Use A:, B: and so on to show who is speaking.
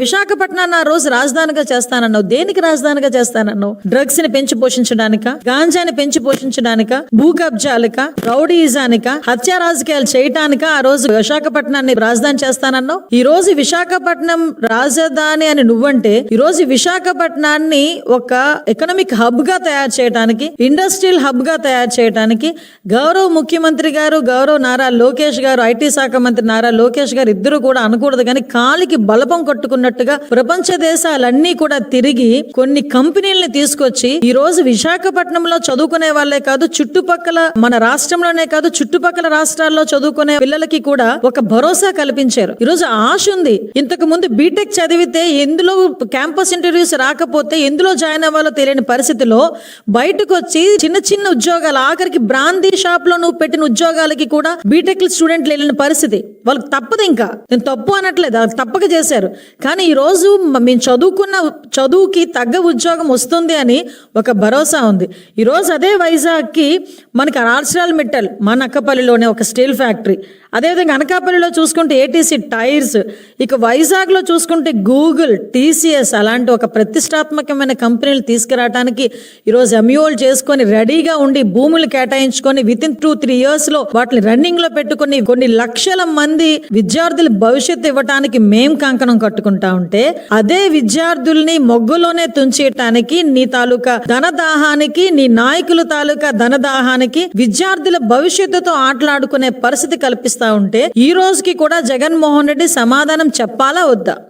A: విశాఖపట్నాన్ని ఆ రోజు రాజధానిగా చేస్తానన్నావు. దేనికి రాజధానిగా చేస్తానన్నావు? డ్రగ్స్ ని పెంచి పోషించడానిక, గాంజాని పెంచి పోషించడానిక, భూ కబ్జాలక, రౌడీజానిక, హత్యా రాజకీయాలు చేయటానిక ఆ రోజు విశాఖపట్నాన్ని రాజధాని చేస్తానన్నావు. ఈ రోజు విశాఖపట్నం రాజధాని అని నువ్వంటే, ఈ రోజు విశాఖపట్నాన్ని ఒక ఎకనామిక్ హబ్ గా తయారు చేయడానికి, ఇండస్ట్రియల్ హబ్ గా తయారు చేయడానికి గౌరవ ముఖ్యమంత్రి గారు, గౌరవ నారా లోకేష్ గారు, ఐటీ శాఖ మంత్రి నారా లోకేష్ గారు ఇద్దరు కూడా అనకూడదు కానీ కాలికి బలపం కట్టుకున్నట్టుగా ప్రపంచ దేశాలన్నీ కూడా తిరిగి కొన్ని కంపెనీలను తీసుకొచ్చి ఈ రోజు విశాఖపట్నంలో చదువుకునే వాళ్ళే కాదు, చుట్టుపక్కల మన రాష్ట్రంలోనే కాదు చుట్టుపక్కల రాష్ట్రాల్లో చదువుకునే పిల్లలకి కూడా ఒక భరోసా కల్పించారు. ఈ రోజు ఆశ ఉంది. ఇంతకు ముందు బీటెక్ చదివితే ఎందులో క్యాంపస్ ఇంటర్వ్యూస్ రాకపోతే ఎందులో జాయిన్ అవ్వాలో తెలియని పరిస్థితిలో బయటకు వచ్చి చిన్న చిన్న ఉద్యోగాలు, ఆఖరికి బ్రాందీ షాప్ లో నువ్వు పెట్టిన ఉద్యోగాలకి కూడా బీటెక్ స్టూడెంట్లు వెళ్ళిన పరిస్థితి. వాళ్ళకి తప్పదు. ఇంకా నేను తప్పు అనట్లేదు, అది తప్పక చేశారు. కానీ ఈ రోజు మేము చదువుకున్న చదువుకి తగ్గ ఉద్యోగం వస్తుంది అని ఒక భరోసా ఉంది. ఈ రోజు అదే వైజాగ్కి మనకి ఆర్సెనల్ మిట్టల్ మన అక్కపల్లిలోనే ఒక స్టీల్ ఫ్యాక్టరీ, అదేవిధంగా అనకాపల్లిలో చూసుకుంటే ఏటీసీ టైర్స్, ఇక వైజాగ్లో చూసుకుంటే గూగుల్, టీసీఎస్ అలాంటి ఒక ప్రతిష్టాత్మకమైన కంపెనీలు తీసుకురావడానికి ఈరోజు ఎంయూఓలు చేసుకొని రెడీగా ఉండి భూములు కేటాయించుకొని విత్ ఇన్ 2-3 yearsలో వాటిని రన్నింగ్ లో పెట్టుకుని కొన్ని లక్షల మంది విద్యార్థుల భవిష్యత్తు ఇవ్వటానికి మేం కంకణం కట్టుకుంటా ఉంటే, అదే విద్యార్థుల్ని మొగ్గులోనే తుంచేయటానికి నీ తాలూకా ధనదాహానికి, నీ నాయకుల తాలూకా ధనదాహానికి విద్యార్థుల భవిష్యత్తుతో ఆటలాడుకునే పరిస్థితి కల్పిస్తా ఉంటే ఈ రోజుకి కూడా జగన్మోహన్ రెడ్డి సమాధానం చెప్పాలా వద్దా?